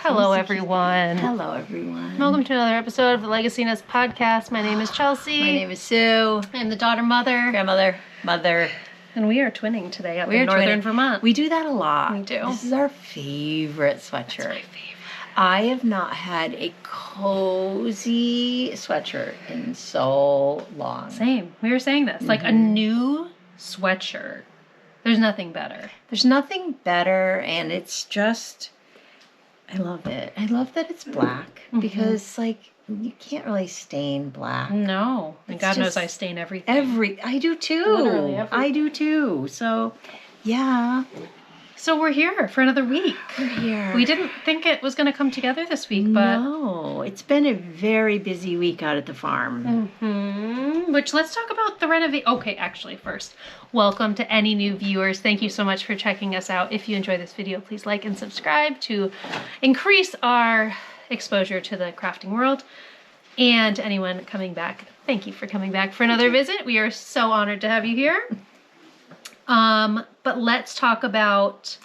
Hello, everyone. Hello, everyone. Welcome to another episode of the LegacyKnitz podcast. My name is Chelsea. My name is Sue. I'm the daughter, mother. Grandmother, mother. And we are twinning today up in northern Vermont. We do that a lot. We do. This is our favorite sweatshirt. That's my favorite. I have not had a cozy sweatshirt in so long. Same. We were saying this. Like a new sweatshirt. There's nothing better. There's nothing better, and it's just, I love it. I love that it's black because, like, you can't really stain black. No. And God knows I stain everything. I do too. Literally everything. I do too. So, yeah. So we're here for another week. We're here. We didn't think it was going to come together this week, but... No. It's been a very busy week out at the farm. Which, let's talk about the renovation. Okay, actually, first, welcome to any new viewers. Thank you so much for checking us out. If you enjoy this video, please like and subscribe to increase our exposure to the crafting world. And anyone coming back, thank you for coming back for another visit. We are so honored to have you here. But let's talk about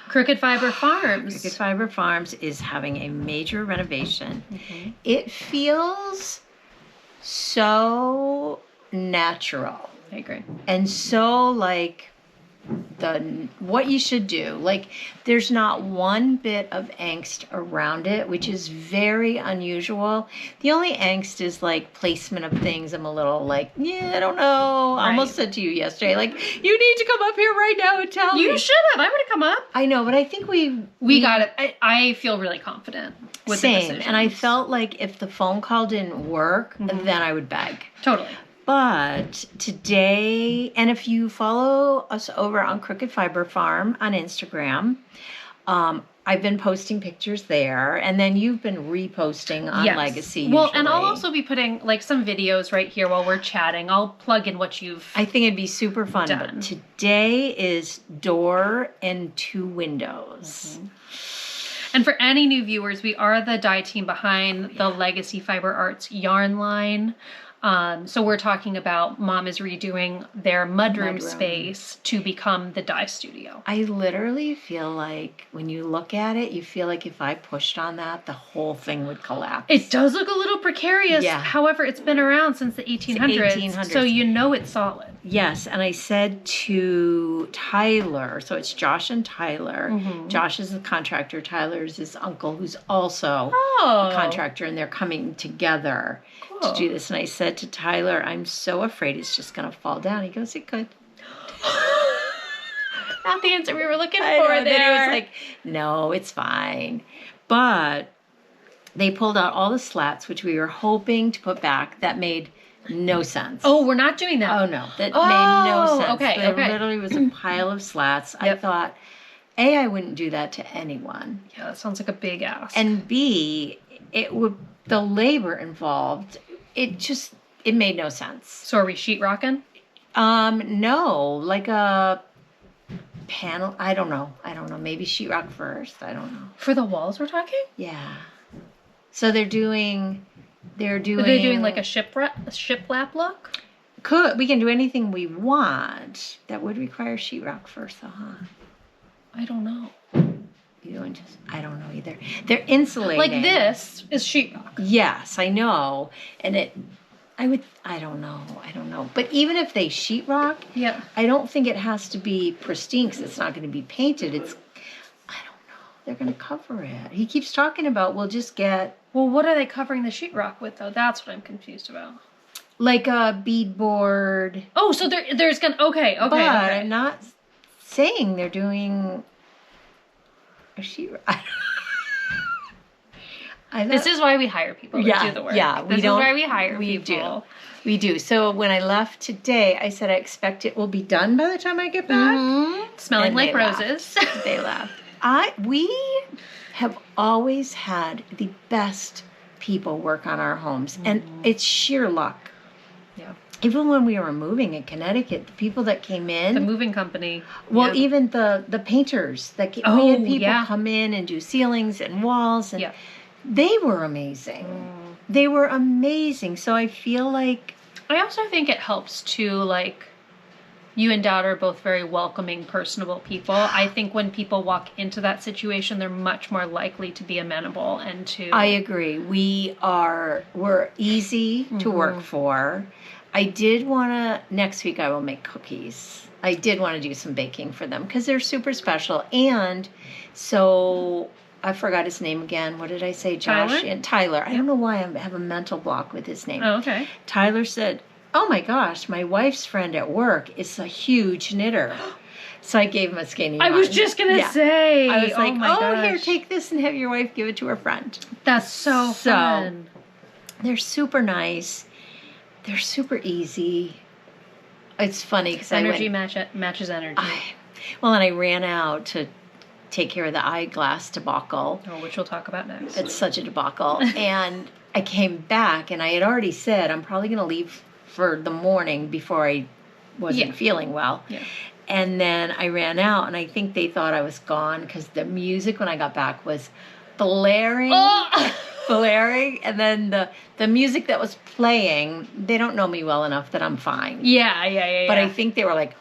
Crooked Fiber Farms. Crooked Fiber Farms is having a major renovation. It feels so natural. I agree. And so like what you should do. Like, there's not one bit of angst around it, which is very unusual. The only angst is like placement of things. I'm a little like, yeah, I don't know. I almost said to you yesterday, like, you need to come up here right now and tell me. You should have. I would have come up. I know, but I think we got it. I feel really confident with the decisions. And I felt like if the phone call didn't work, then I would beg. Totally. But today, and if you follow us over on Crooked Fiber Farm on Instagram, I've been posting pictures there, and then you've been reposting on Legacy usually. Well, and I'll also be putting like some videos right here while we're chatting. I'll plug in what you've I think it'd be super fun. done. But today is door and 2 windows. And for any new viewers, we are the dye team behind the Legacy Fiber Arts yarn line. So we're talking about Mom is redoing their mudroom space to become the dye studio. I literally feel like when you look at it, you feel like if I pushed on that, the whole thing would collapse. It does look a little precarious. Yeah. However, it's been around since the 1800s. So you know it's solid. Yes, and I said to Tyler, so it's Josh and Tyler. Josh is the contractor. Tyler is his uncle, who's also a contractor, and they're coming together to do this. And I said to Tyler, I'm so afraid it's just going to fall down. He goes, it could. Not the answer we were looking for there. there. He was like, no, it's fine. But they pulled out all the slats, which we were hoping to put back. That made no sense. Oh, we're not doing that. Oh, no. That made no sense. Okay, There literally was a pile of slats. I thought, A, I wouldn't do that to anyone. Yeah, that sounds like a big ask. And B, the labor involved, it made no sense. So are we sheetrocking? No, like a panel. I don't know. Maybe sheetrock first. I don't know. For the walls we're talking? Yeah. So they're doing Are they doing like a shiplap look? We can do anything we want. That would require sheetrock first, though, huh? I don't know. I don't know either. They're insulating. Like this is sheetrock. Yes, I know. And I don't know. But even if they sheetrock, I don't think it has to be pristine because it's not going to be painted. I don't know. They're going to cover it. He keeps talking about we'll just get... Well, what are they covering the sheetrock with, though? That's what I'm confused about. Like a beadboard. Oh, so there's going to... Okay. But I'm not saying they're doing... a sheetrock. This is why we hire people to do the work. Yeah, this is why we hire people. We do. So when I left today, I said I expect it will be done by the time I get back. Smelling like roses. They laughed. We have always had the best people work on our homes, and it's sheer luck. Yeah. Even when we were moving in Connecticut, the people that came in... The moving company. Well, even the painters that came... we had people come in and do ceilings and walls, and they were amazing. They were amazing. So I feel like... I also think it helps to, like, You and Dad are both very welcoming, personable people. I think when people walk into that situation, they're much more likely to be amenable and to... I agree. We're easy to work for. I did want to, next week I will make cookies. I did want to do some baking for them because they're super special. And so I forgot his name again. What did I say? Josh Tyler? and Tyler. I don't know why I have a mental block with his name. Oh, okay. Tyler said, oh my gosh, my wife's friend at work is a huge knitter. So I gave him a skinny I was just going to say. I was like, my oh, gosh. here, take this and have your wife give it to her friend. That's so fun. They're super nice. They're super easy. It's funny because Energy matches energy. And I ran out to take care of the eyeglass debacle. Oh, which we'll talk about next. It's such a debacle. And I came back and I had already said I'm probably going to leave for the morning before I wasn't feeling well. Yeah. And then I ran out and I think they thought I was gone because the music when I got back was blaring. Oh! Blaring. And then the music that was playing, they don't know me well enough that I'm fine. Yeah. But I think they were like,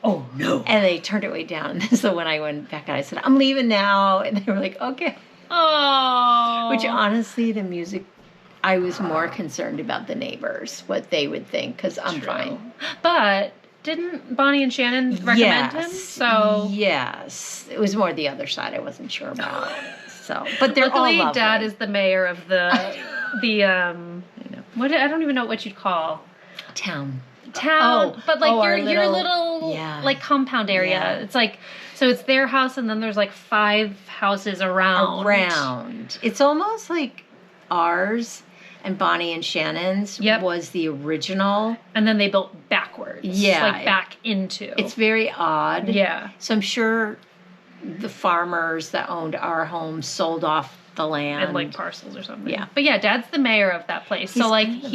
oh no. And they turned it way down. So when I went back out, I said, I'm leaving now. And they were like, okay. Oh. Which honestly, the music, I was more concerned about the neighbors, what they would think, because I'm fine. But didn't Bonnie and Shannon recommend him? So yes. It was more the other side I wasn't sure about. So, but they're luckily, all lovely. Dad is the mayor of the what I don't even know what you'd call town, but like your little yeah. like compound area. Yeah. It's like so it's their house and then there's like 5 houses around. It's almost like ours and Bonnie and Shannon's was the original, and then they built backwards. Yeah, like back into. It's very odd. Yeah. So I'm sure the farmers that owned our home sold off the land and like parcels or something. Yeah. But yeah, Dad's the mayor of that place. He's so like kind of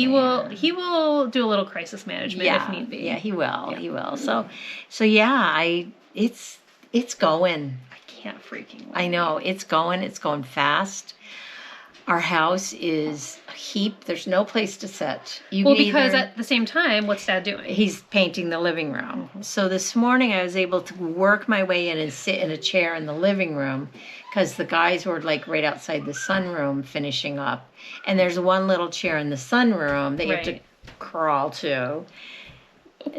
he will do a little crisis management if need be. Yeah, he will. Yeah. He will. So yeah, it's going. I can't freaking wait. I know. It's going fast. Our house is a heap. There's no place to sit. Because at the same time, what's Dad doing? He's painting the living room. Mm-hmm. So this morning I was able to work my way in and sit in a chair in the living room because the guys were like right outside the sunroom finishing up. And there's one little chair in the sunroom that you have to crawl to.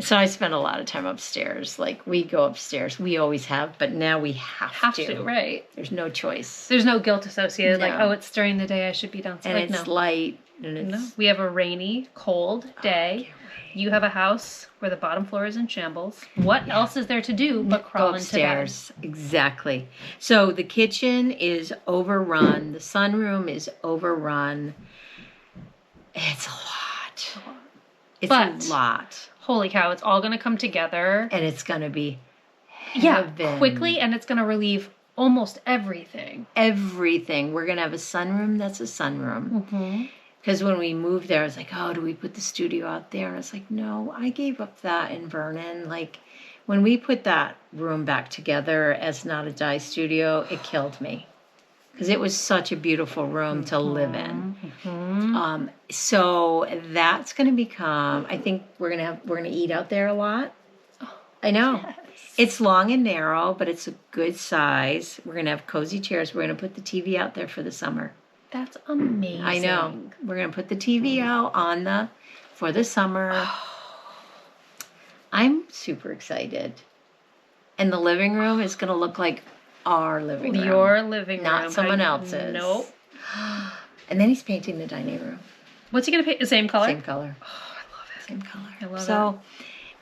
So I spend a lot of time upstairs. Like we go upstairs. We always have, but now we have to. Right. There's no choice. There's no guilt associated. No. Like, oh, it's during the day. I should be downstairs. And it's light. And it's... We have a rainy, cold day. You have a house where the bottom floor is in shambles. What else is there to do but crawl into bed? Exactly. So the kitchen is overrun. The sunroom is overrun. It's a lot. It's a lot. Holy cow, it's all going to come together. And it's going to be heaven. Quickly, and it's going to relieve almost everything. Everything. We're going to have a sunroom that's a sunroom. Because when we moved there, I was like, oh, do we put the studio out there? And I was like, no, I gave up that in Vernon. Like, when we put that room back together as Not a Die studio, it killed me. Because it was such a beautiful room to live in. So that's going to become. I think we're gonna eat out there a lot. I know. Yes. It's long and narrow, but it's a good size. We're gonna have cozy chairs. We're gonna put the TV out there for the summer. That's amazing. I know. We're gonna put the TV out for the summer. I'm super excited. And the living room is gonna look like our living room. Your living room. Not someone else's. Nope. And then he's painting the dining room. What's he going to paint? The same color? Same color. Oh, I love it. Same color. I love it. So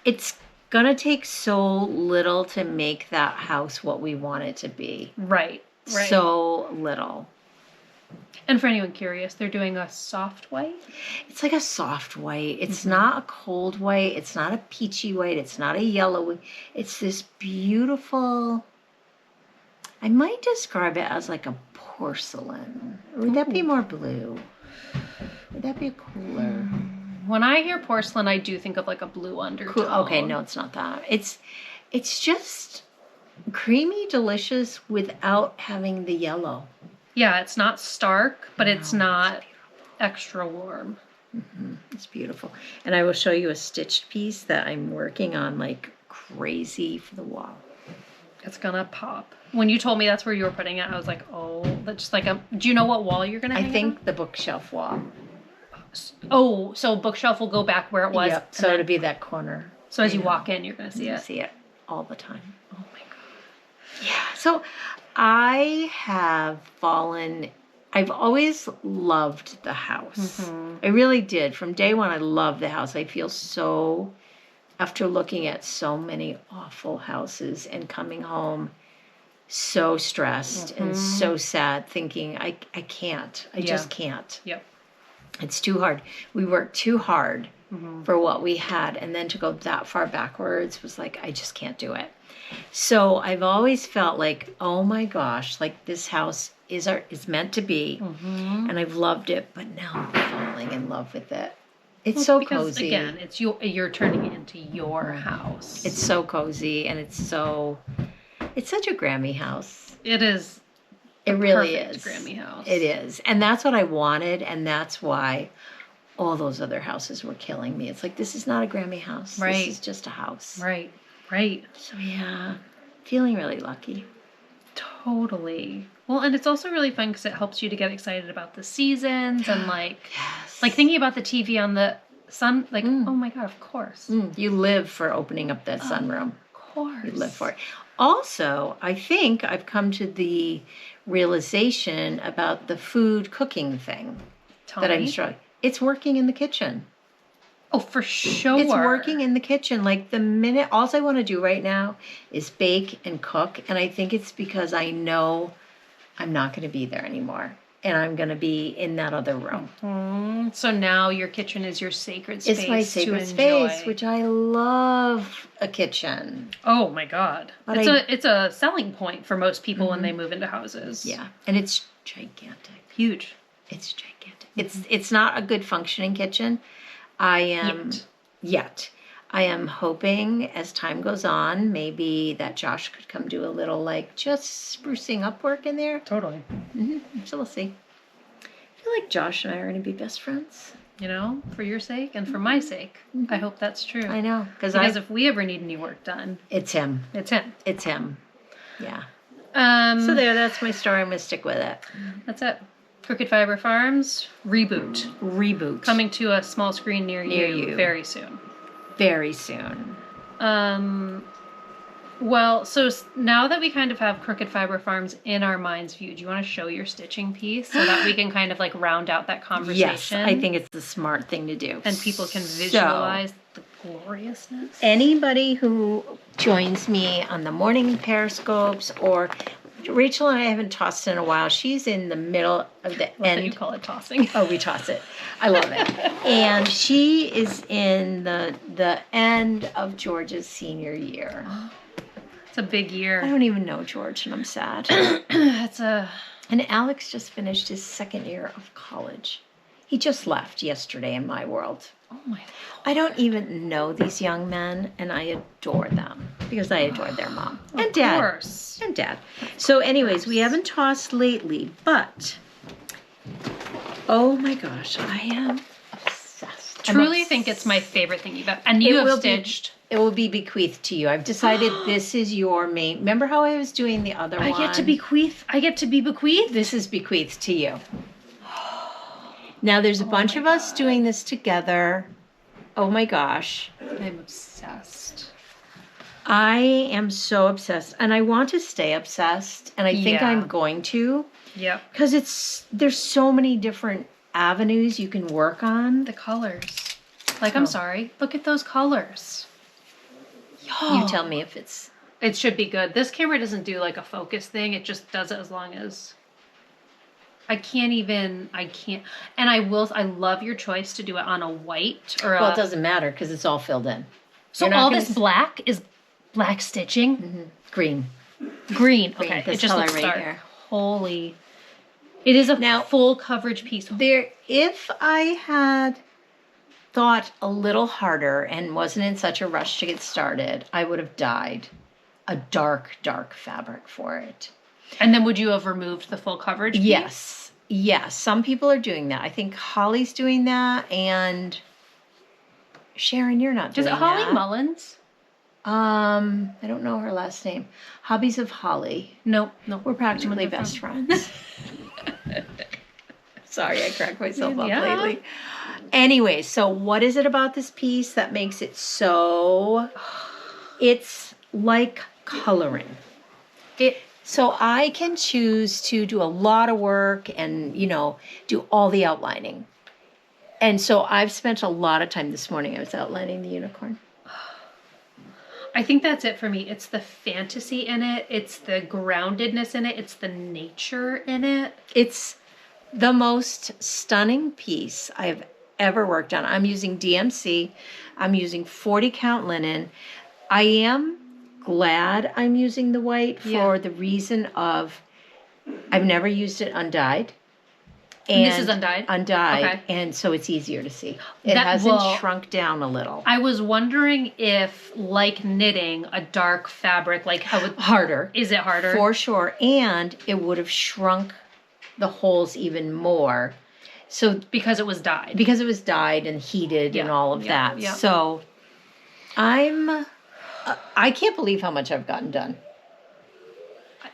it's going to take so little to make that house what we want it to be. Right. So little. And for anyone curious, they're doing a soft white? It's like a soft white. It's not a cold white. It's not a peachy white. It's not a yellow. It's this beautiful... I might describe it as like a porcelain. Or would that be more blue? Would that be cooler? When I hear porcelain, I do think of like a blue undertone. Okay, no, it's not that. It's just creamy, delicious without having the yellow. Yeah, it's not stark, but it's not extra warm. It's beautiful. And I will show you a stitched piece that I'm working on like crazy for the wall. It's gonna pop. When you told me that's where you were putting it, I was like, oh, that's just like a. Do you know what wall you're gonna hang I it think on? the bookshelf wall. Oh, so bookshelf will go back where it was. Yep. So it'll be that corner. So as you walk in, you're gonna see You it. see it all the time. Oh my god. Yeah. So I have fallen. I've always loved the house. I really did. From day one, I loved the house. I feel so, after looking at so many awful houses and coming home so stressed and so sad, thinking, I can't. I just can't. Yep. It's too hard. We worked too hard for what we had. And then to go that far backwards was like, I just can't do it. So I've always felt like, oh my gosh, like this house is meant to be. And I've loved it, but now I'm falling in love with it. It's so because, cozy. Again, it's you're turning it into your house. It's so cozy, and it's such a Grammy house. It is. It really Perfect is. Grammy house. It is. And that's what I wanted, and that's why all those other houses were killing me. It's like, this is not a Grammy house. Right. This is just a house. Right. Right. So yeah, feeling really lucky. Totally. Well, and it's also really fun because it helps you to get excited about the seasons and like Yes. thinking about the TV on the sun. Like, oh my god, of course. You live for opening up that sunroom. Of course. You live for it. Also, I think I've come to the realization about the food cooking thing that I'm struggling. It's working in the kitchen. Oh, for sure. It's working in the kitchen. Like the minute, all I want to do right now is bake and cook. And I think it's because I know I'm not going to be there anymore. And I'm going to be in that other room. So now your kitchen is your sacred space. It's my sacred to space, enjoy. which I love a kitchen. Oh my god. But It's a selling point for most people when they move into houses. Yeah. And it's gigantic. Huge. It's gigantic. It's not a good functioning kitchen. I am yet. I am hoping as time goes on, maybe that Josh could come do a little like just sprucing up work in there. Totally. So we'll see. I feel like Josh and I are going to be best friends. You know, for your sake and for my sake. I hope that's true. I know. Because if we ever need any work done, it's him. it's him. It's him. Yeah. So So that's my story. I'm going to stick with it. that's it. Crooked Fiber Farms reboot. Reboot. Coming to a small screen near Near you you. very soon. Very soon. Well, so now that we kind of have Crooked Fiber Farms in our mind's view, do you want to show your stitching piece so that we can kind of like round out that conversation? Yes, I think it's the smart thing to do. And people can visualize the gloriousness. Anybody who joins me on the morning periscopes, or Rachel and I haven't tossed in a while. She's in the middle of the What end. you call it tossing. Oh, we toss it. I love it. And she is in the end of George's senior year. It's a big I year. don't even know George, and I'm sad. It's a And Alex just finished his second year of college. He just left yesterday in my world. oh my I don't even know these young men, and I adore them because I adore their mom and dad. Of course. And dad. So anyways, we haven't tossed lately, but oh my gosh, I am obsessed. Truly think it's my favorite thing you've ever. And you have stitched. It will be bequeathed to you. I've decided this is your main. Remember how I was doing the other one? I get to bequeath. I get to be bequeathed. This is bequeathed to you. Now there's a bunch of us doing this together. Oh my gosh. I'm obsessed. I am so obsessed, and I want to stay obsessed, and I think Yeah. I'm going to, Yep. because there's so many different avenues you can work on. The colors. Like, I'm sorry. Look at those colors. You tell me if it's It should be good. This camera doesn't do like a focus thing. It just does it as long as. I can't. And I love your choice to do it on a white or well, it doesn't matter because it's all filled in. So You're not all gonna this black is black stitching? Green. Green. Okay. this It just color looks right dark. here. Holy. It is a Now- full coverage piece. If I had thought a little harder and wasn't in such a rush to get started, I would have dyed a dark, dark fabric for it. And then would you have removed the full coverage piece? Yes. Yes. Some people are doing that. I think Holly's doing that, and Sharon, you're not doing Is it that. Holly Mullins? I don't know her last name. Hobbies of Holly. Nope. We're practically best friends. Sorry, I cracked myself up lately. Anyway, so what is it about this piece that makes it so... It's like coloring. So I can choose to do a lot of work and, do all the outlining. And so I've spent a lot of time this morning. I was outlining the unicorn. I think that's it for me. It's the fantasy in it. It's the groundedness in it. It's the nature in it. It's the most stunning piece I've ever worked on. I'm using DMC. I'm using 40 count linen. I am glad I'm using the white for the reason of I've never used it undyed. And this is undyed? Undyed. Okay. And so it's easier to see. It hasn't shrunk down a little. I was wondering if, like knitting, a dark fabric, like how it... Harder. Is it harder? For sure. And it would have shrunk the holes even more. So because it was dyed. Because it was dyed and heated and all of that. Yeah. So I can't believe how much I've gotten done.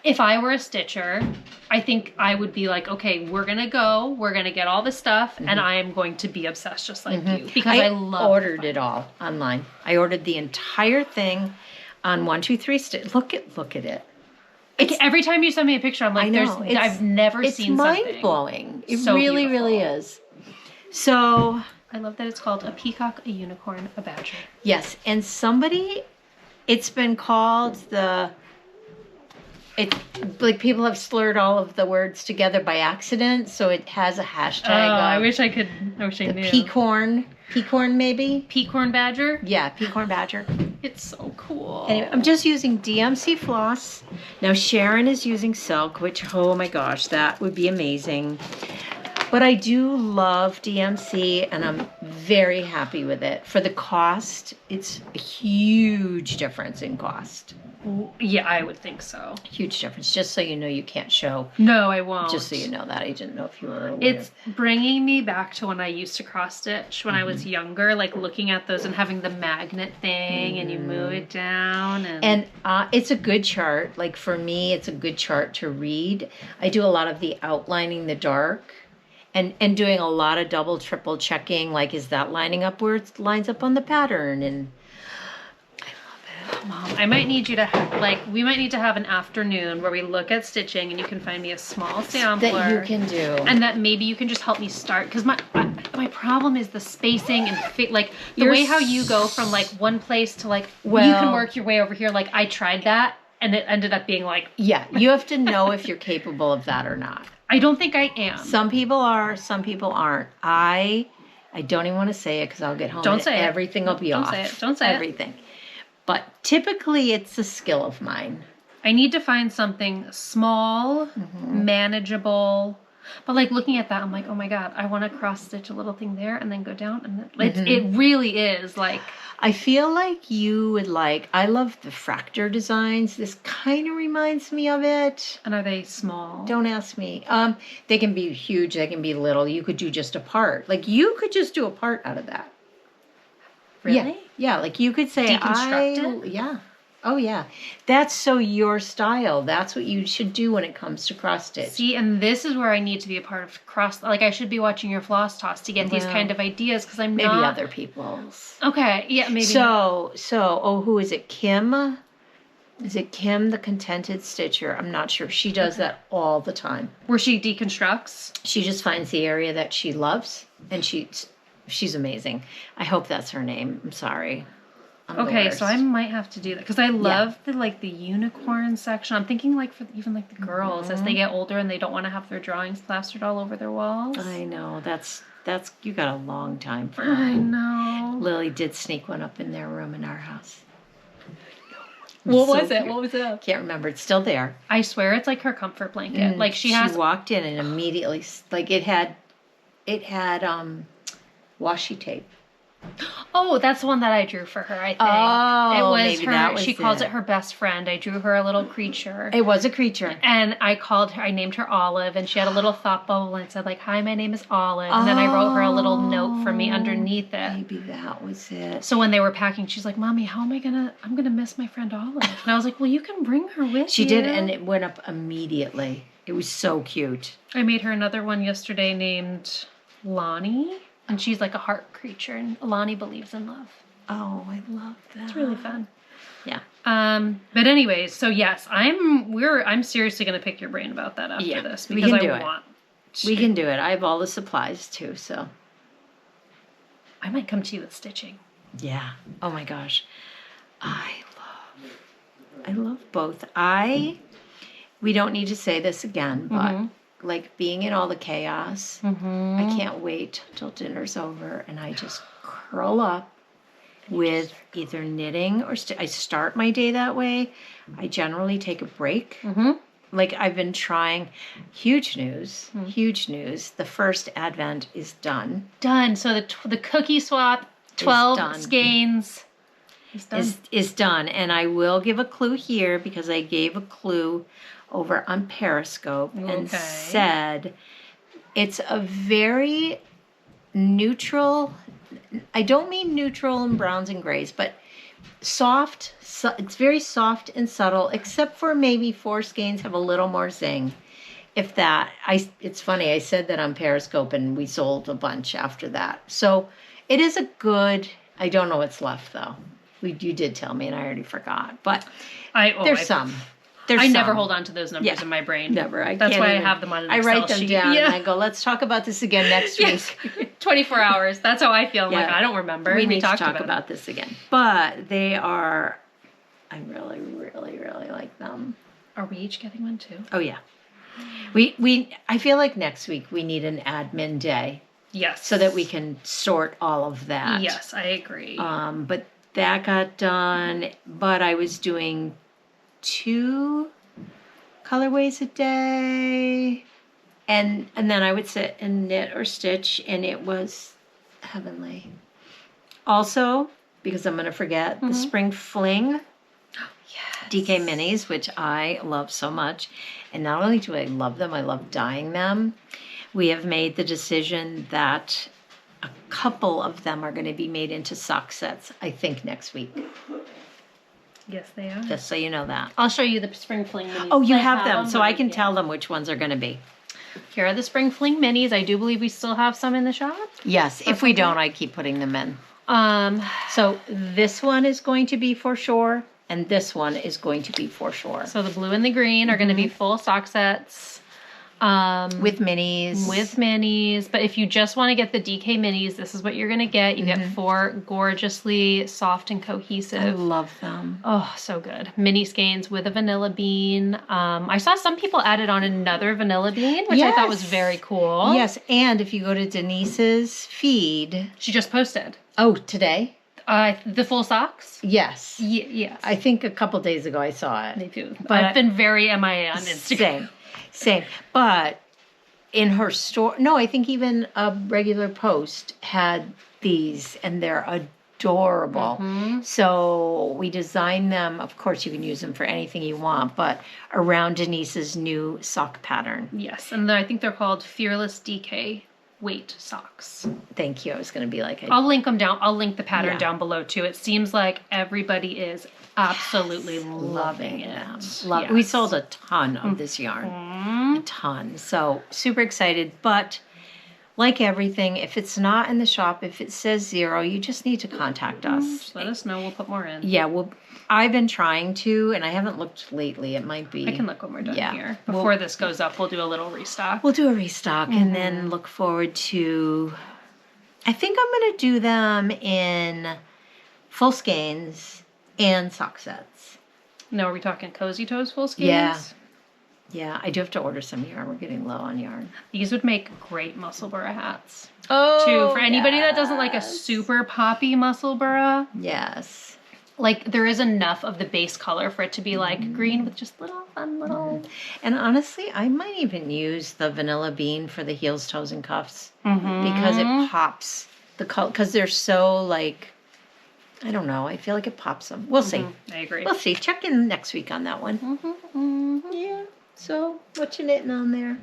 If I were a stitcher, I think I would be like, okay, we're going to get all this stuff, and I am going to be obsessed just like you. Because I ordered it all online. I ordered the entire thing on 123 Stitch. Look at it. Every time you send me a picture, I'm like, I've never seen something. It's mind-blowing. It so really, beautiful. really is. So... I love that it's called a peacock, a unicorn, a badger. Yes, and it's been called like people have slurred all of the words together by accident, so it has a hashtag. I wish I knew. Peacorn maybe? Peacorn badger? Yeah, peacorn badger. It's so cool. Anyway, I'm just using DMC floss. Now Sharon is using silk, which, oh my gosh, that would be amazing. But I do love DMC, and I'm very happy with it. For the cost, it's a huge difference in cost. Yeah, I would think so. Huge difference. Just so you know, you can't show. No, I won't. Just so you know that. I didn't know if you were aware. It's bringing me back to when I used to cross stitch when I was younger, like looking at those and having the magnet thing and you move it down. And it's a good chart. Like for me, it's a good chart to read. I do a lot of the outlining the dark. And doing a lot of double, triple checking, like, is that lining up where it lines up on the pattern? And I love it. Mom, I might need you to, we might need to have an afternoon where we look at stitching and you can find me a small sampler. That you can do. And that maybe you can just help me start. Because my problem is the spacing and, the way how you go from, one place to, you can work your way over here. Like, I tried that, and it ended up being, Yeah, you have to know if you're capable of that or not. I don't think I am. Some people are, some people aren't. I don't even want to say it because I'll get home. Don't say it. Everything will be off. Don't say it. Don't say it. Everything. But typically it's a skill of mine. I need to find something small, manageable. But looking at that, I'm like, oh my God, I want to cross stitch a little thing there and then go down. And it really is I feel like you would I love the fracture designs. This kind of reminds me of it. And are they small? Don't ask me. They can be huge. They can be little. You could do just a part. You could just do a part out of that. Really? Yeah. You could say, deconstruct it? Yeah. Oh, yeah. That's so your style. That's what you should do when it comes to cross stitch. See, and this is where I need to be a part of cross. I should be watching your floss toss to get these kind of ideas because I'm not. Maybe other people's. Okay, yeah, maybe. Who is it? Kim? Is it Kim, the Contented Stitcher? I'm not sure. She does that all the time. Where she deconstructs? She just finds the area that she loves, and she's amazing. I hope that's her name. I'm sorry. Okay, so I might have to do that because I love the unicorn section. I'm thinking for even the girls as they get older and they don't want to have their drawings plastered all over their walls. I know that's you got a long time for that. I know. Lily did sneak one up in their room in our house. What was it? What was it? Can't remember. It's still there. I swear it's her comfort blanket. She walked in and immediately it had washi tape. Oh, that's the one that I drew for her, I think. Oh, it was maybe her. that was She calls it. it her best friend. I drew her a little creature. It was a creature. And I named her Olive, and she had a little thought bubble and it said like, "Hi, my name is Olive." And then I wrote her a little note for me underneath it. Maybe that was it. So when they were packing, she's like, "Mommy, I'm gonna miss my friend Olive." And I was like, "Well, you can bring her with you." She did, and it went up immediately. It was so cute. I made her another one yesterday named Lonnie, and she's like a heart creature, and Lonnie believes in love. Oh, I love that. It's really fun. Yeah. But anyways, so yes, I'm seriously gonna pick your brain about that after this because we can do it. want. We can do it. I have all the supplies too, so. I might come to you with stitching. Yeah. Oh my gosh. I love both. We don't need to say this again, but like being in all the chaos, I can't wait till dinner's over and I just curl up with either knitting or I start my day that way. I generally take a break. Like I've been trying. Huge news. The first Advent is done. Done. So the cookie swap, 12 skeins is done. Is done. And I will give a clue here because I gave a clue over on Periscope and said it's a very neutral, I don't mean neutral in browns and grays, but soft. It's very soft and subtle, except for maybe 4 skeins have a little more zing. If that, it's funny, I said that on Periscope and we sold a bunch after that. So it is a good, I don't know what's left though. You did tell me and I already forgot, but there's some. I never hold on to those numbers in my brain. Never. That's why I have them on an Excel I write them sheet. down and I go, let's talk about this again next week. 24 hours. That's how I feel. I'm like, I don't remember. We need to talk about this again. But they are, I really, really, really like them. Are we each getting one too? Oh yeah. I feel like next week we need an admin day. Yes. So that we can sort all of that. Yes, I agree. But that got done. But I was doing 2 colorways a day. And then I would sit and knit or stitch and it was heavenly. Also, because I'm going to forget, the Spring Fling DK Minis, which I love so much. And not only do I love them, I love dyeing them. We have made the decision that a couple of them are going to be made into sock sets, I think, next week. Yes, they are. Just so you know that. I'll show you the Spring Fling Minis. Oh, you have them, so I can tell them which ones are going to be. Here are the Spring Fling Minis. I do believe we still have some in the shop. Yes, if we don't, I keep putting them in. So this one is going to be for sure, and this one is going to be for sure. So the blue and the green are going to be full sock sets. With minis. But if you just want to get the DK minis, this is what you're going to get. You get 4 gorgeously soft and cohesive. I love them. Oh, so good. Mini skeins with a vanilla bean. I saw some people added on another vanilla bean, which I thought was very cool. Yes, and if you go to Denise's feed. She just posted. Oh, today? The full socks? Yes. Yes. I think a couple days ago I saw it. Me too. But I've been very MIA on Instagram. Same. But in her store, no, I think even a regular post had these and they're adorable. So we designed them. Of course, you can use them for anything you want, but around Denise's new sock pattern. Yes. And I think they're called Fearless DK weight socks. Thank you. I was going to be like, I'll link them down. I'll link the pattern down below too. It seems like everybody is absolutely loving it. Yes. We sold a ton of this yarn. A ton. So super excited. But like everything, if it's not in the shop, if it says 0, you just need to contact us. Just let us know. We'll put more in. Yeah. Well, I've been trying to, and I haven't looked lately. It might be. I can look when we're done here. Before this goes up, we'll do a little restock. We'll do a restock and then look forward to, I think I'm going to do them in full skeins and sock sets. No, are we talking Cozy Toes full skeins? Yeah, I do have to order some yarn. We're getting low on yarn. These would make great musselburgh hats. Oh, too. For anybody that doesn't like a super poppy musselburgh. Yes. Like, there is enough of the base color for it to be like green with just little fun little. And honestly, I might even use the vanilla bean for the heels, toes, and cuffs because it pops the color, because they're so like, I don't know. I feel like it pops them. We'll see. I agree. We'll see. Check in next week on that one. Yeah. So, what you knitting on there?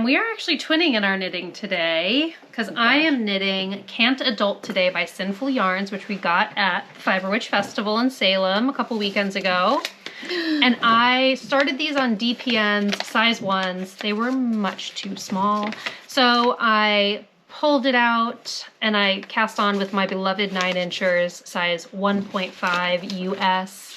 We are actually twinning in our knitting today because I am knitting Can't Adult Today by Sinful Yarns, which we got at Fiber Witch Festival in Salem a couple weekends ago. And I started these on DPNs, size 1s. They were much too small. So I pulled it out and I cast on with my beloved 9-inchers, size 1.5 US.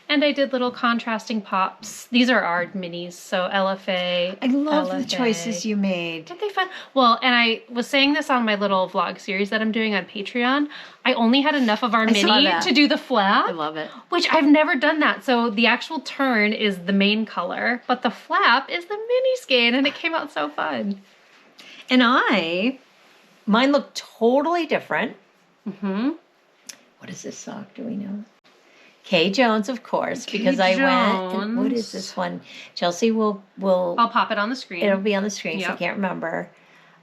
And I did little contrasting pops. These are our minis, so LFA. I love the choices you made. Aren't they fun? Well, and I was saying this on my little vlog series that I'm doing on Patreon. I only had enough of our mini to do the flap. I love it. Which I've never done that. So the actual turn is the main color, but the flap is the mini skein, and it came out so fun. And mine look totally different. What is this sock? Do we know? Kay Jones, of course, because I went. And what is this one? Chelsea will. I'll pop it on the screen. It'll be on the screen, so I can't remember.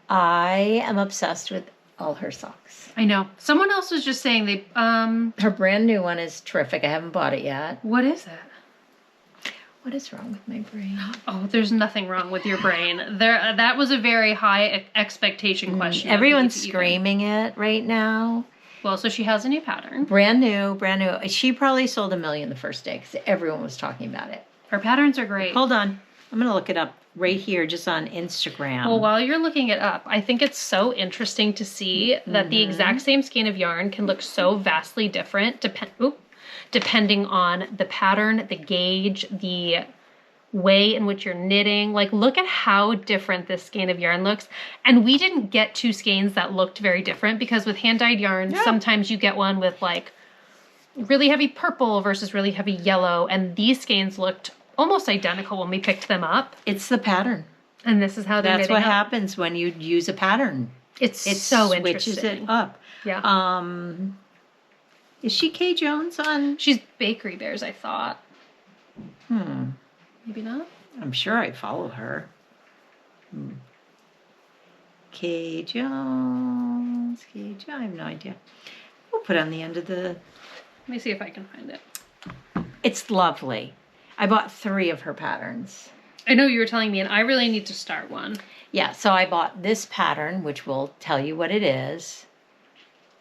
I am obsessed with all her socks. I know. Someone else was just saying they. Her brand new one is terrific. I haven't bought it yet. What is it? What is wrong with my brain? Oh, there's nothing wrong with your brain. That was a very high expectation question. Everyone's screaming it right now. Well, so she has a new pattern. Brand new. She probably sold 1 million the first day because everyone was talking about it. Her patterns are great. Hold on. I'm going to look it up right here just on Instagram. Well, while you're looking it up, I think it's so interesting to see that the exact same skein of yarn can look so vastly different depending on the pattern, the gauge, the way in which you're knitting. Like, look at how different this skein of yarn looks. And we didn't get 2 skeins that looked very different because with hand-dyed yarn, sometimes you get one with like really heavy purple versus really heavy yellow. And these skeins looked almost identical when we picked them up. It's the pattern. And this is how they're knitting That's what happens when you use a pattern. It so interesting. Switches it up. Yeah. Is she Kay Jones on? She's Bakery Bears, I thought. Maybe not. I'm sure I follow her. Kay Jones. I have no idea. We'll put it on the end of the... Let me see if I can find it. It's lovely. I bought 3 of her patterns. I know you were telling me, and I really need to start one. Yeah, so I bought this pattern, which will tell you what it is.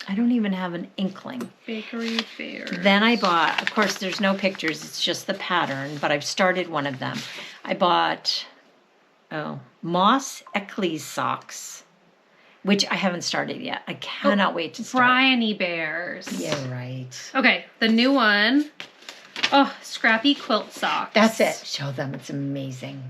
I don't even have an inkling. Bakery Bears. Then I bought, of course, there's no pictures. It's just the pattern, but I've started one of them. I bought, Moss Eckley's socks, which I haven't started yet. I cannot wait to start. Bryony Bears. Yeah, right. Okay, the new one. Oh, Scrappy Quilt Socks. That's it. Show them. It's amazing.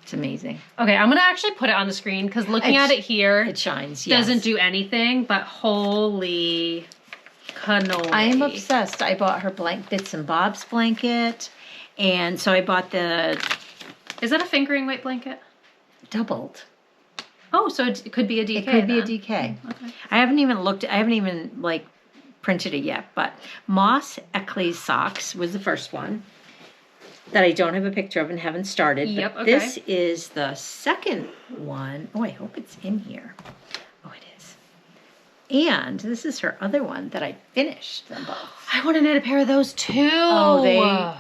It's amazing. Okay, I'm going to actually put it on the screen because looking at it here, it shines, yes. Doesn't do anything, but holy cannoli. I am obsessed. I bought her Bits and Bob's blanket, and so I bought the... Is that a fingering weight blanket? Doubled. Oh, so it could be a DK. It could be a DK. Okay. I haven't even like printed it yet, but Moss Eckley's socks was the first one that I don't have a picture of and haven't started. Yep, but okay. This is the second one. Oh, I hope it's in here. Oh, it is. And this is her other one that I finished them both. I want to knit a pair of those too. Oh,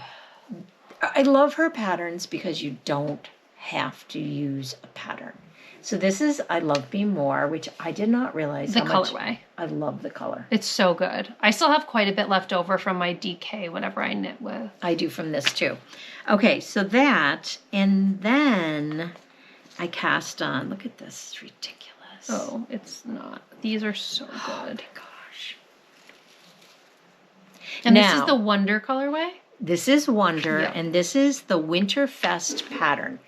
I love her patterns because you don't have to use a pattern. So this is I Love Me More, which I did not realize how much colorway. I love the color. It's so good. I still have quite a bit left over from my DK, whatever I knit with. I do from this too. Okay, so that, and then I cast on, look at this, it's ridiculous. Oh, it's not. These are so good. Oh my gosh. And now, this is the Wonder colorway? This is Wonder, and this is the Winterfest pattern.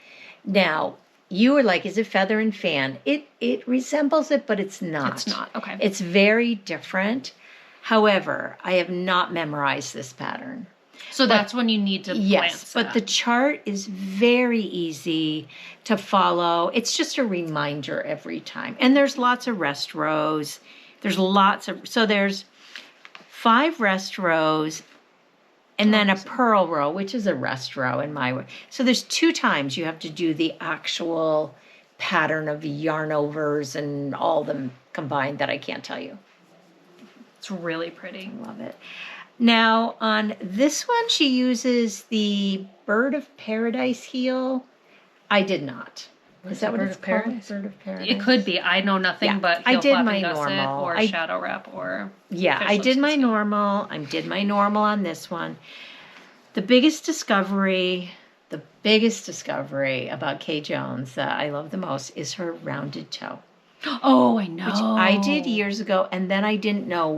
Now, you were like, is it Feather and Fan? It resembles it, but it's not. It's not, okay. It's very different. However, I have not memorized this pattern. So that's when you need to glance but the chart is very easy to follow. It's just a reminder every time. And there's lots of rest rows. So there's 5 rest rows and then a purl row, which is a rest row in my way. So there's 2 times you have to do the actual pattern of yarn overs and all of them combined that I can't tell you. It's really pretty. I love it. Now on this one, she uses the Bird of Paradise heel. I did not. Is that what it's called? Bird of Paradise? It could be. I know nothing but I heel did flap my and gusset normal. or shadow wrap or... Yeah, I did my normal. I did my normal on this one. The biggest discovery about Kay Jones that I love the most is her rounded toe. Oh, I know. Which I did years ago, and then I didn't know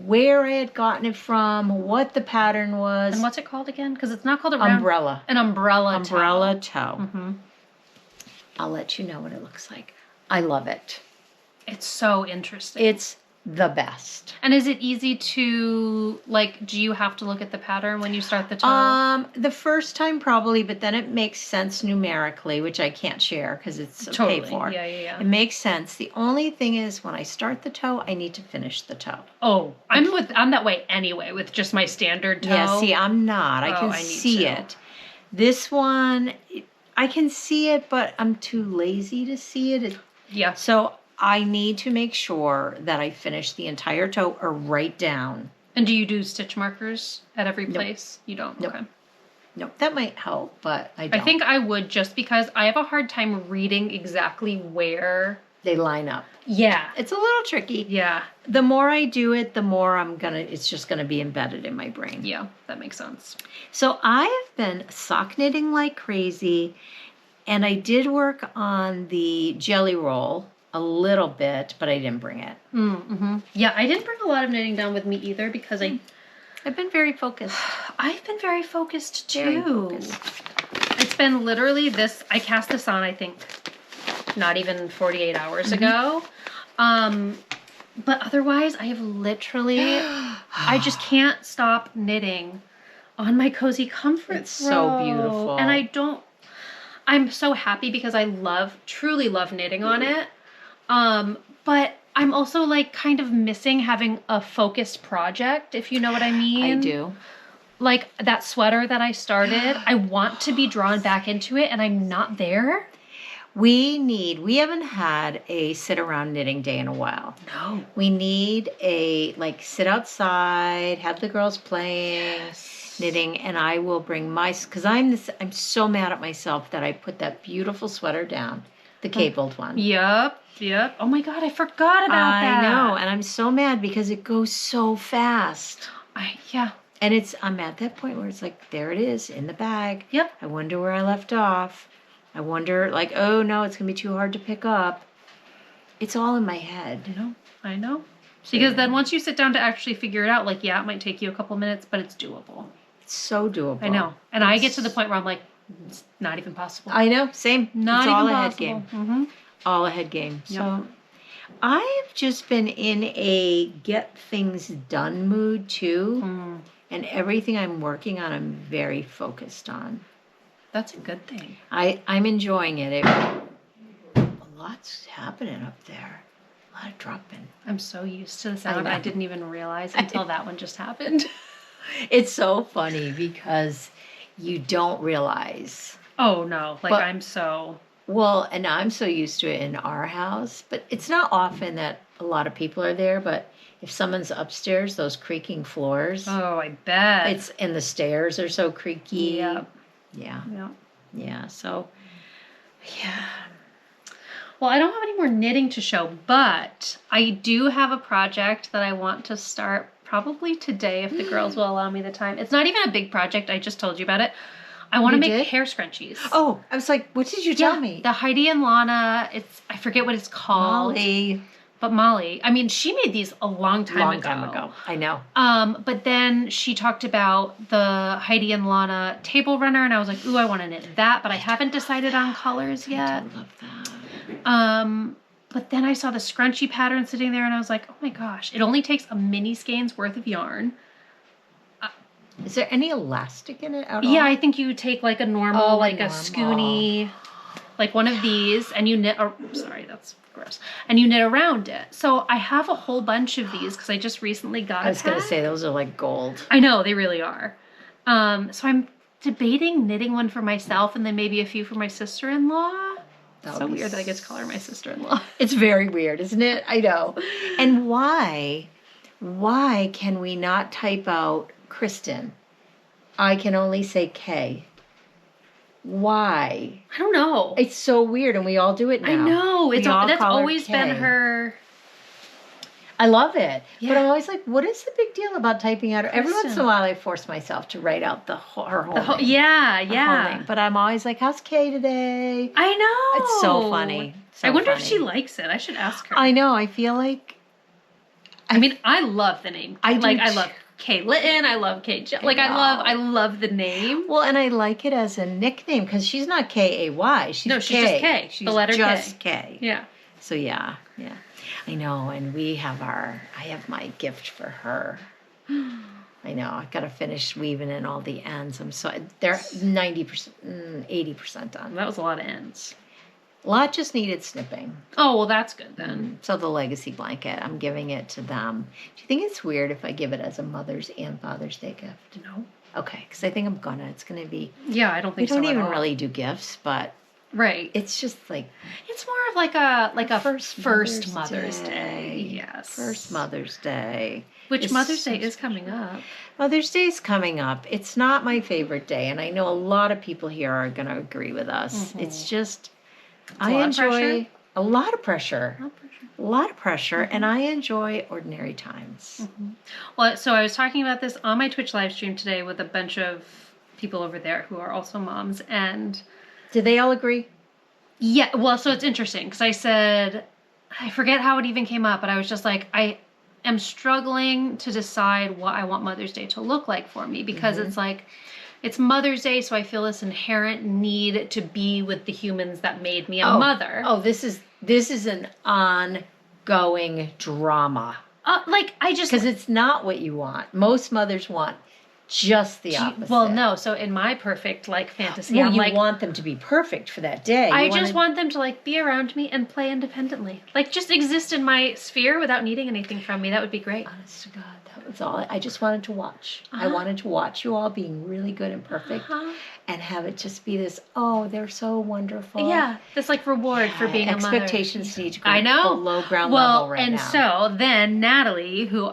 where I had gotten it from, what the pattern was. And what's it called again? Because it's not called a umbrella. An umbrella toe. Umbrella toe. Mm-hmm. I'll let you know what it looks like. I love it. It's so interesting. It's the best. And is it easy to, like, do you have to look at the pattern when you start the toe? The first time probably, but then it makes sense numerically, which I can't share because it's totally. paid for. Yeah. It makes sense. The only thing is when I start the toe, I need to finish the toe. Oh, I'm that way anyway with just my standard toe. Yeah, see, I'm not. I can see it. This one, I can see it, but I'm too lazy to see it. Yeah. So I need to make sure that I finish the entire toe or write down. And do you do stitch markers at every place? You don't? Nope. Okay. Nope, that might help, but I don't. I think I would just because I have a hard time reading exactly where they line up. Yeah. It's a little tricky. Yeah. The more I do it, the more it's just gonna be embedded in my brain. Yeah, that makes sense. So I have been sock knitting like crazy, and I did work on the jelly roll a little bit, but I didn't bring it. Mm-hmm. Yeah, I didn't bring a lot of knitting down with me either because I've been very focused. I've been very focused too. Very focused. It's been literally this, I cast this on, I think, not even 48 hours ago. But otherwise, I have literally, I just can't stop knitting on my Cozy Comfort It's so beautiful. And I'm so happy because I truly love knitting on it. But I'm also like kind of missing having a focused project, if you know what I mean. I do. Like that sweater that I started, I want to be drawn back into it and I'm not there. We haven't had a sit around knitting day in a while. No. We need a sit outside, have the girls playing, knitting, and I will bring because I'm so mad at myself that I put that beautiful sweater down, the cabled one. Yep. Oh my God, I forgot about that. I know, and I'm so mad because it goes so fast. Yeah. And I'm at that point where it's like, there it is in the bag. Yep. I wonder where I left off. I wonder, like, oh no, it's going to be too hard to pick up. It's all in my head. I know. Because then once you sit down to actually figure it out, like, yeah, it might take you a couple minutes, but it's doable. It's so doable. I know. And I get to the point where I'm like, it's not even possible. I know. Same. Not it's even all possible. A head game. Mm-hmm. All a head game. Yep. So I've just been in a get things done mood too. Mm. And everything I'm working on, I'm very focused on. That's a good thing. I'm enjoying it. A lot's happening up there. A lot of dropping. I'm so used to the sound. I didn't even realize until that one just happened. It's so funny because you don't realize. Oh, no. Like, I'm so... Well, and I'm so used to it in our house, but it's not often that a lot of people are there, but if someone's upstairs, those creaking floors. Oh, I bet. And the stairs are so creaky. Yep. Yeah. So, yeah. Well, I don't have any more knitting to show, but I do have a project that I want to start probably today if the girls will allow me the time. It's not even a big project. I just told you about it. I want to make hair scrunchies. Oh, I was like, what did you tell me? The Heidi and Lana, I forget what it's called. Molly. But Molly, I mean, she made these a long time ago. I know. But then she talked about the Heidi and Lana table runner, and I was like, ooh, I want to knit that, but I haven't decided on colors yet. I love that. But then I saw the scrunchie pattern sitting there, and I was like, oh my gosh, it only takes a mini skeins worth of yarn. Is there any elastic in it at all? Yeah, I think you take like a normal, a scoony, like one of these, and you knit, sorry, that's gross, and you knit around it. So I have a whole bunch of these because I just recently got I was going to say, those are like gold. I know, they really are. So I'm debating knitting one for myself and then maybe a few for my sister-in-law. So weird that I get to call her my sister-in-law. It's very weird, isn't it? I know. And why can we not type out Kristen? I can only say K. Why? I don't know. It's so weird, and we all do it now. I know. That's always K. been her. I love it. Yeah. But I'm always like, what is the big deal about typing out? Every Kristen. once in a while, I force myself to write out her whole name. Her whole Yeah. name. But I'm always like, how's Kay today? I know. It's so funny. I wonder if she likes it. I should ask her. I know. I feel like... I mean, I love the name. I love Kay Litton. I love Kay. I love the name. Well, and I like it as a nickname because she's not K-A-Y. She's just K. She's the letter just K. K. Yeah. So yeah. I know, and I have my gift for her. I know, I've got to finish weaving in all the ends. They're 90%, 80% done. That was a lot of ends. A lot just needed snipping. Oh, well, that's good then. So the legacy blanket, I'm giving it to them. Do you think it's weird if I give it as a Mother's and Father's Day gift? No. Okay, because I think it's going to be... Yeah, I don't think so We don't at even all. really do gifts, but... Right. It's just like... It's more of like a first Mother's Day. Yes. First Mother's Day. Which Mother's Day is coming up. Mother's Day is coming up. It's not my favorite day, and I know a lot of people here are going to agree with us. Mm-hmm. It's just... A lot of pressure. A lot of pressure, Mm-hmm. and I enjoy ordinary times. Mm-hmm. Well, so I was talking about this on my Twitch live stream today with a bunch of people over there who are also moms, and... Did they all agree? Yeah, well, so it's interesting, because I said, I forget how it even came up, but I was just like, I am struggling to decide what I want Mother's Day to look like for me, because it's like, it's Mother's Day, so I feel this inherent need to be with the humans that made me a mother. Oh, this is an ongoing drama. Because it's not what you want. Most mothers want just the opposite. Well, no. So in my perfect fantasy, well, I'm you want them to be perfect for that day. I just want them to be around me and play independently, just exist in my sphere without needing anything from me. That would be great. Honest to God, that was all. I just wanted to watch. I wanted to watch you all being really good and perfect, and have it just be this. Oh, they're so wonderful. Yeah, this reward for being a mother. Expectations need to go below ground level right now. And so then Natalie, who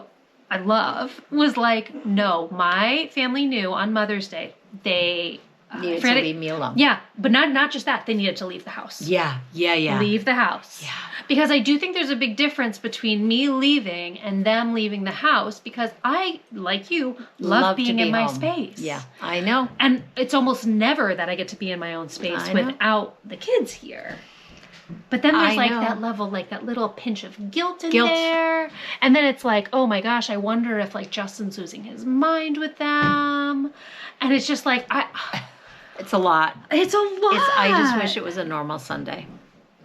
I love, was like, no, my family knew on Mother's Day they needed to leave me alone. Yeah, but not just that, they needed to leave the house. Yeah. Leave the house. Yeah. Because I do think there's a big difference between me leaving and them leaving the house, because I, like you, love being in my space. Yeah, I know. And it's almost never that I get to be in my own space without the kids here. But then there's that level, that little pinch of guilt in there. And then it's like, oh my gosh, I wonder if Justin's losing his mind with them. And it's just it's a lot. It's a lot. I just wish it was a normal Sunday.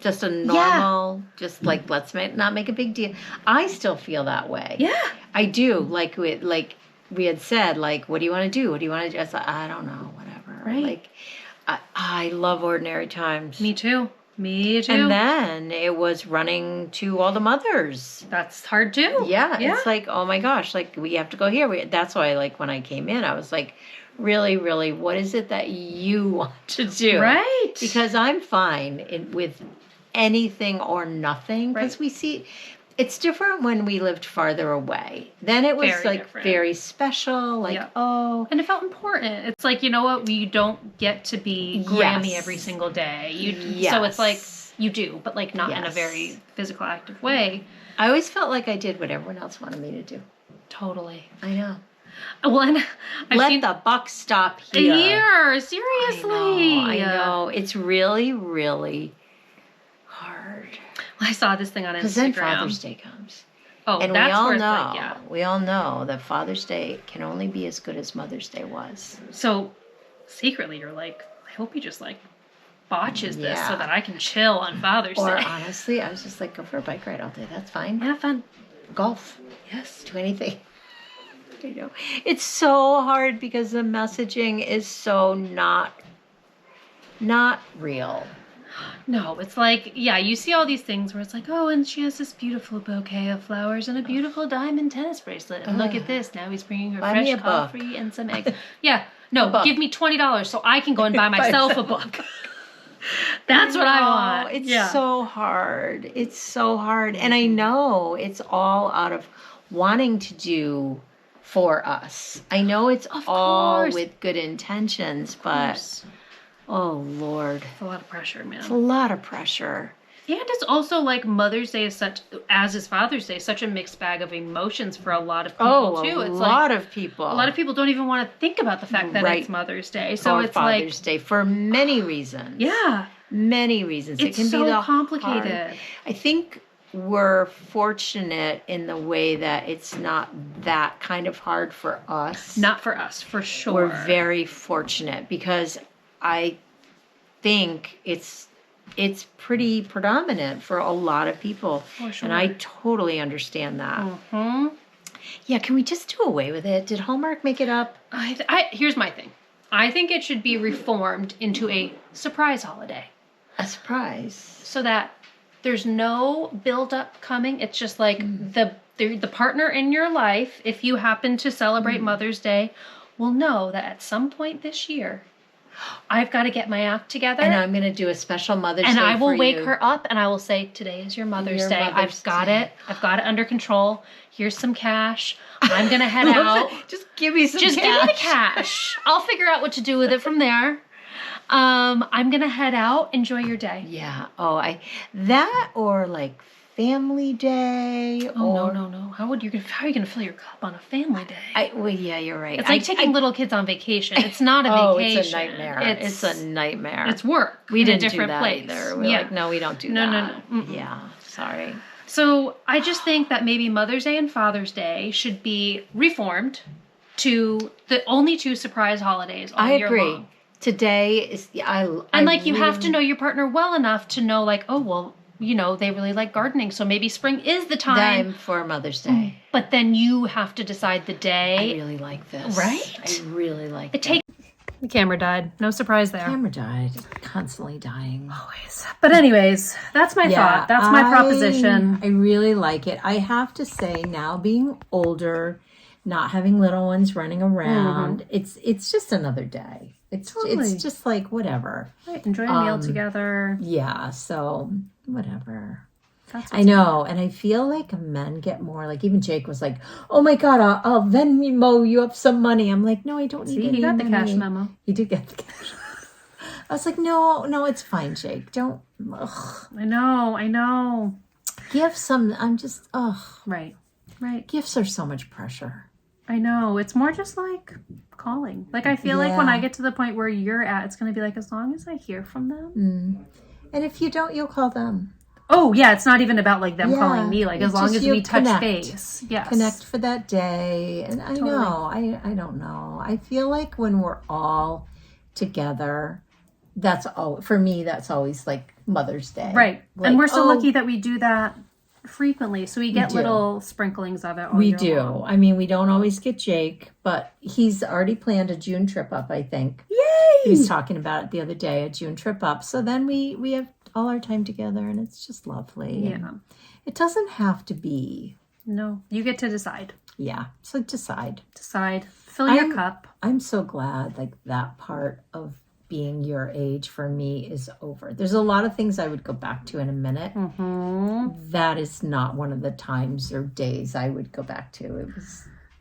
Just a normal, just let's not make a big deal. I still feel that way. Yeah. I do. We had said, what do you want to do? What do you want to do? I was I don't know, whatever. Right. I love ordinary times. Me too. And then it was running to all the mothers. That's hard too. Yeah. It's oh my gosh, we have to go here. That's why, when I came in, I was really, really, what is it that you want to do? Right. Because I'm fine with anything or nothing. Because we see, it's different when we lived farther away. Then it was very special. And it felt important. It's you know what? We don't get to be Grammy every single day. So it's you do, but not in a very physical, active way. I always felt like I did what everyone else wanted me to do. Totally. I know. Well, and let the buck stop here. Seriously. I know. It's really, really hard. Well, I saw this thing on Instagram. Because then Father's Day comes. Oh, and that's we all know that Father's Day can only be as good as Mother's Day was. So secretly you're I hope he just botches this so that I can chill on Father's Day. Or honestly, I was just go for a bike ride all day. That's fine. Have fun. Golf. Yes. Do anything. I know. It's so hard because the messaging is so not real. No, it's you see all these things where it's oh, and she has this beautiful bouquet of flowers and a beautiful diamond tennis bracelet. And look at this. Now he's bringing her fresh coffee and some eggs. Yeah. No, give me $20 so I can go and buy myself a book. That's what I want. It's so hard. It's so hard. And I know it's all out of wanting to do for us. I know it's all with good intentions, but oh Lord. It's a lot of pressure, man. It's a lot of pressure. And it's also like Mother's Day is such, as is Father's Day, such a mixed bag of emotions for a lot of people too. It's a lot of people. A lot of people don't even want to think about the fact that it's Mother's Day. So or it's Father's Day for many reasons. Yeah. Many reasons. It's it can so be complicated. Hard. I think we're fortunate in the way that it's not that kind of hard for us. Not for us, for sure. We're very fortunate because I think it's pretty predominant for a lot of people. For sure. And I totally understand that. Mm-hmm. Yeah, can we just do away with it? Did Hallmark make it up? Here's my thing. I think it should be reformed into a surprise holiday. A surprise. So that there's no build-up coming. It's just like the partner in your life, if you happen to celebrate Mother's Day, will know that at some point this year, I've got to get my act together. And I'm going to do a special Mother's Day and I will for wake you. her up and I will say, today is your Mother's Day. I've got it. I've got it under control. Here's some cash. I'm going to head out. Just give me some cash. Just give me the cash. I'll figure out what to do with it from there. I'm going to head out. Enjoy your day. Yeah. Oh, that or like Family Day. Oh, no. How are you going to fill your cup on a Family Day? Well, yeah, you're right. It's like taking little kids on vacation. It's not a vacation. It's a nightmare. It's a nightmare. It's work. We didn't in a different do that place. either. We're like, no, we don't do that. No. Yeah, sorry. So I just think that maybe Mother's Day and Father's Day should be reformed to the only two surprise holidays all year long. I agree. Today is you have to know your partner well enough to know like, oh well, they really like gardening, so maybe spring is the time for Mother's Day. But then you have to decide the day. I really like this. Right? I really like it. The camera died. No surprise there. The camera died. Constantly dying. Always. But anyways, that's my thought. That's my proposition. I really like it. I have to say now, being older, not having little ones running around, it's just another day. It's just like whatever. Right, enjoy a meal together. Yeah, so whatever. I know, and I feel like men get more, like even Jake was like, oh my God, I'll Venmo you up some money. I'm like, no, I don't need any he got money. The cash memo. He did get the cash. I was like, no, it's fine, Jake. Don't. Ugh. I know. Gifts, I'm just, Right. Gifts are so much pressure. I know. It's more just like calling. Like I feel like when I get to the point where you're at, it's going to be like, as long as I hear from them. And if you don't, you'll call them. Oh, yeah. It's not even about like them calling me. Like as long as we touch base. Yes. Connect for that day. And I know. I don't know. I feel like when we're all together, for me, that's always like Mother's Day. Right. Like, and we're so lucky that we do that frequently. So we get little sprinklings of it all year long. I mean, we don't always get Jake, but he's already planned a June trip up, I think. Yay! He was talking about it the other day, a June trip up. So then we have all our time together, and it's just lovely. Yeah. And it doesn't have to be. No, you get to decide. Yeah. So decide. Fill your cup. I'm so glad like that part of being your age for me is over. There's a lot of things I would go back to in a minute. That is not one of the times or days I would go back to.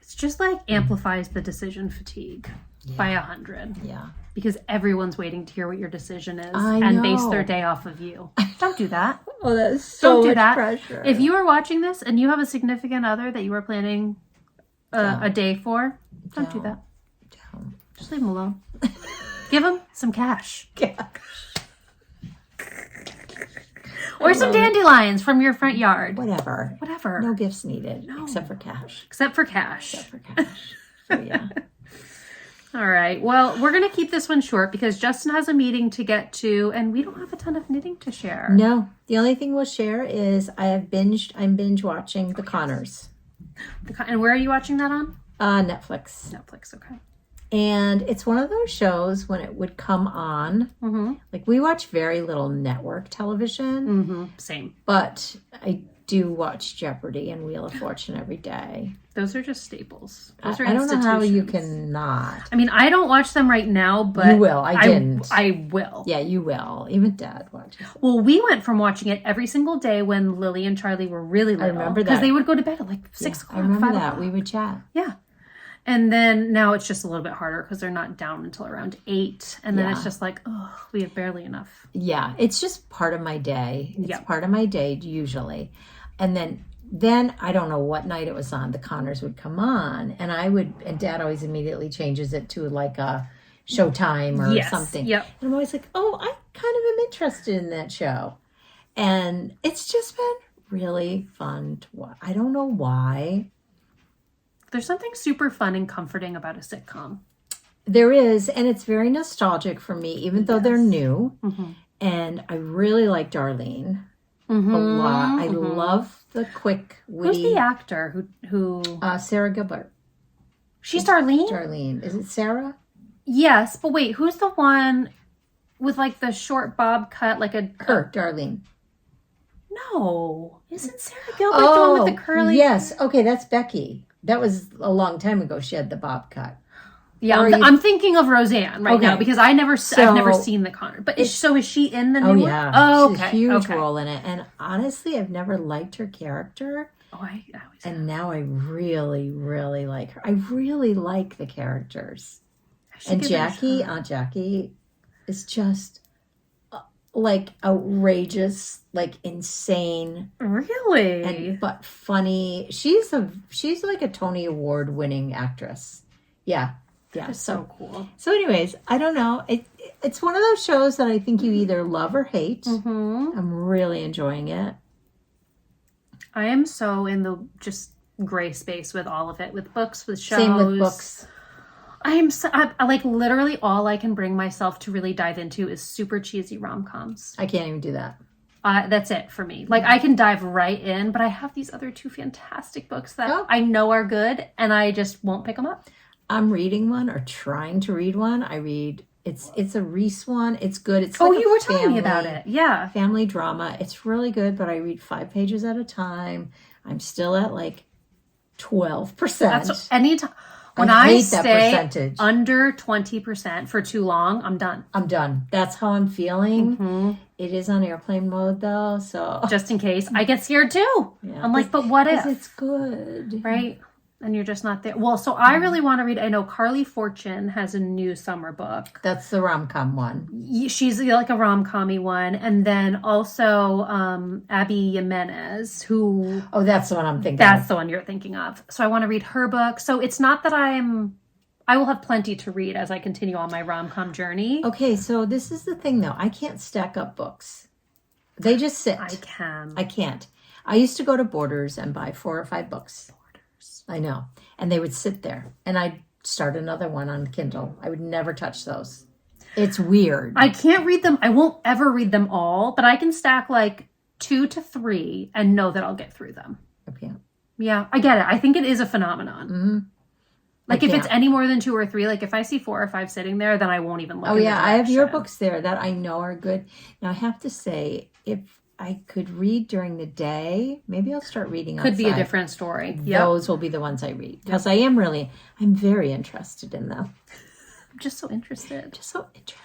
It's just like amplifies the decision fatigue by 100. Yeah. Because everyone's waiting to hear what your decision is and base their day off of you. Don't do that. Oh, that's so much pressure. If you are watching this and you have a significant other that you are planning a day for, don't do that. Don't. Just leave them alone. Give them some cash. Or some dandelions from your front yard. Whatever. No gifts needed. No. Except for cash. So yeah. All right. Well, we're going to keep this one short because Justin has a meeting to get to and we don't have a ton of knitting to share. No. The only thing we'll share is I'm binge watching The Connors. And where are you watching that on? Netflix. Okay. And it's one of those shows when it would come on. Like we watch very little network television. Same. But I do watch Jeopardy and Wheel of Fortune every day. Those are just staples. Those are I don't know how you institutions. cannot. I mean, I don't watch them right now, but You will. I didn't. I will. Yeah, you will. Even Dad watches it. Well, we went from watching it every single day when Lily and Charlie were really little. I remember that. Because they would go to bed at like 6 o'clock, I remember 5 that. o'clock. We would chat. Yeah. And then now it's just a little bit harder because they're not down until around 8. And then it's just like, oh, we have barely enough. Yeah, it's just part of my day. It's Yep. part of my day usually. And then I don't know what night it was on. The Connors would come on, and Dad always immediately changes it to like a Showtime or something. Yep. And I'm always like, oh, I kind of am interested in that show. And it's just been really fun to watch. I don't know why. There's something super fun and comforting about a sitcom. There is, and it's very nostalgic for me, even though they're new. Mm-hmm. And I really like Darlene Mm-hmm. a lot. I love the quick, witty. Who's the actor who? Sarah Gilbert. She's Darlene? Darlene. Is it Sarah? Yes, but wait, who's the one with like the short bob cut, like a... Her, Darlene. No. Isn't Sarah Gilbert the one with the curly... Yes. Okay, that's Becky. That was a long time ago. She had the bob cut. Yeah, I'm thinking of Roseanne now because I've never seen the Connor. But is she in the new one? Yeah. Oh, She's okay. a huge role in it. And honestly, I've never liked her character. Oh, I always And now I really, really like her. I really like the characters. And Jackie, Aunt Jackie, is just like outrageous, like insane. Really? But funny. She's like a Tony Award winning actress. Yeah. Yeah. That's so cool. So anyways, I don't know. It's one of those shows that I think you either love or hate. Mm-hmm. I'm really enjoying it. I am so in the just gray space with all of it, with books, with shows. Same with books. I like literally all I can bring myself to really dive into is super cheesy rom-coms. I can't even do that. That's it for me. Like I can dive right in, but I have these other 2 fantastic books that I know are good and I just won't pick them up. I'm reading one or trying to read one. It's a Reese one. It's good. It's you were telling me about it. Yeah. Family drama. It's really good, but I read 5 pages at a time. I'm still at like 12%. That's anytime. When I hate stay that percentage. Under 20% for too long, I'm done. I'm done. That's how I'm feeling. Mm-hmm. It is on airplane mode though, so just in case. I get scared too. Yeah, I'm like, but what if? It's good. Right? And you're just not there. Well, so I really want to read. I know Carly Fortune has a new summer book. That's the rom-com one. She's like a rom-com-y one. And then also Abby Jimenez, who... Oh, that's the one I'm thinking That's the one you're thinking of. So I want to read her book. So it's not that I will have plenty to read as I continue on my rom-com journey. Okay, so this is the thing, though. I can't stack up books. They just sit. I can. I can't. I used to go to Borders and buy 4 or 5 books. I know. And they would sit there. And I'd start another one on Kindle. I would never touch those. It's weird. I can't read them. I won't ever read them all, but I can stack like 2 to 3 and know that I'll get through them. Okay. Yeah, I get it. I think it is a phenomenon. Mm-hmm. Like if it's any more than 2 or 3, like if I see 4 or 5 sitting there, then I won't even look. Oh yeah, I have your books there that I know are good. Now I have to say, if I could read during the day, maybe I'll start reading outside. Could be a different story. Those will be the ones I read. Because I'm very interested in them. I'm just so interested.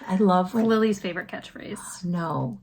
I love Lily's favorite catchphrase. No,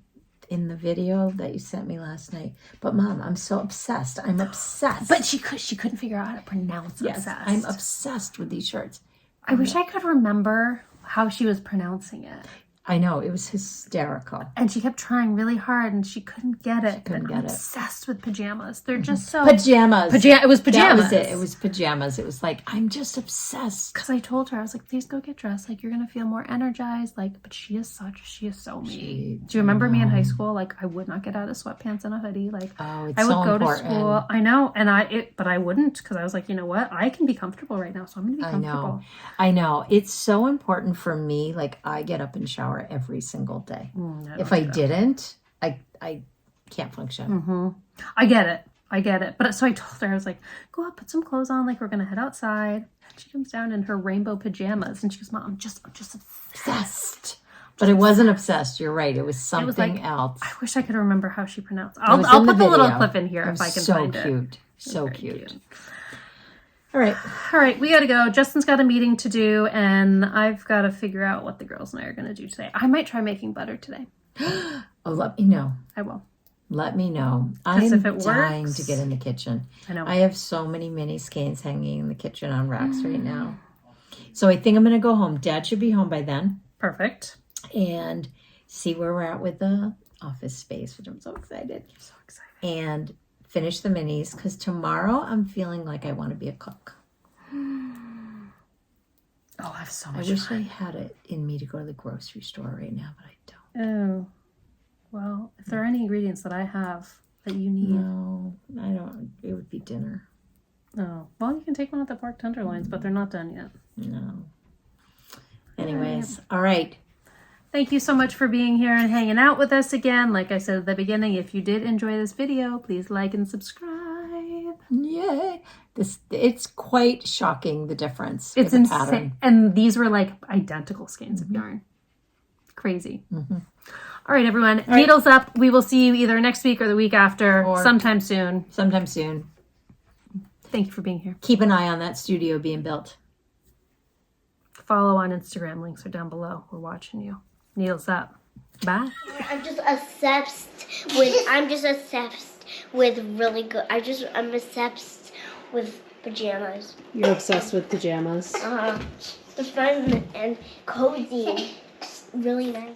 in the video that you sent me last night. But Mom, I'm so obsessed. I'm obsessed. But she couldn't figure out how to pronounce obsessed. I'm obsessed with these shirts. I wish I could remember how she was pronouncing it. I know, it was hysterical. And she kept trying really hard and she couldn't get it. I'm obsessed with pajamas. They're just so... Pajamas. It was pajamas. That was it. It was pajamas. It was like, I'm just obsessed. Because I told her, I was like, please go get dressed. Like, you're going to feel more energized. Like, but she is so me. Do you remember me in high school? Like, I would not get out of sweatpants and a hoodie. Like, I would go to school. I know. But I wouldn't because I was like, you know what? I can be comfortable right now. So I'm going to be comfortable. I know. It's so important for me. Like, I get up and shower every single day. If I didn't, I can't function. Mm-hmm. I get it. But so I told her, I was like, go up, put some clothes on. Like, we're going to head outside. And she comes down in her rainbow pajamas. And she goes, Mom, I'm just obsessed. But it wasn't obsessed. You're right. It was It something was like, else. I wish I could remember how she pronounced it. It was I'll in put the little video. clip in here It if I was can so find it. cute. So Very cute. All right, we gotta go. Justin's got a meeting to do, and I've got to figure out what the girls and I are gonna do today. I might try making butter today. Oh, let me know. I will. Let me know. I'm if it dying works, to get in the kitchen. I know. I have so many mini skeins hanging in the kitchen on racks right now. So I think I'm going to go home. Dad should be home by then. Perfect. And see where we're at with the office space, which I'm so excited. So excited. And finish the minis, because tomorrow I'm feeling like I want to be a cook. Oh, I have so much I wish fun. I had it in me to go to the grocery store right now, but I don't. Oh, well, if there are any ingredients that I have that you need. No, I don't. It would be dinner. Oh, well, you can take one of the pork tenderloins, but they're not done yet. No. Anyways, all right. Thank you so much for being here and hanging out with us again. Like I said at the beginning, if you did enjoy this video, please like and subscribe. Yay. It's quite shocking, the difference. It's in the insane. pattern. And these were like identical skeins of yarn. Crazy. All right, everyone. Needles up. We will see you either next week or the week after, Or sometime soon. Sometime soon. Thank you for being here. Keep an eye on that studio being built. Follow on Instagram. Links are down below. We're watching you. Needles up. Bye. I'm just obsessed with really good. I'm obsessed with pajamas. You're obsessed with pajamas. It's fun and cozy. Really nice.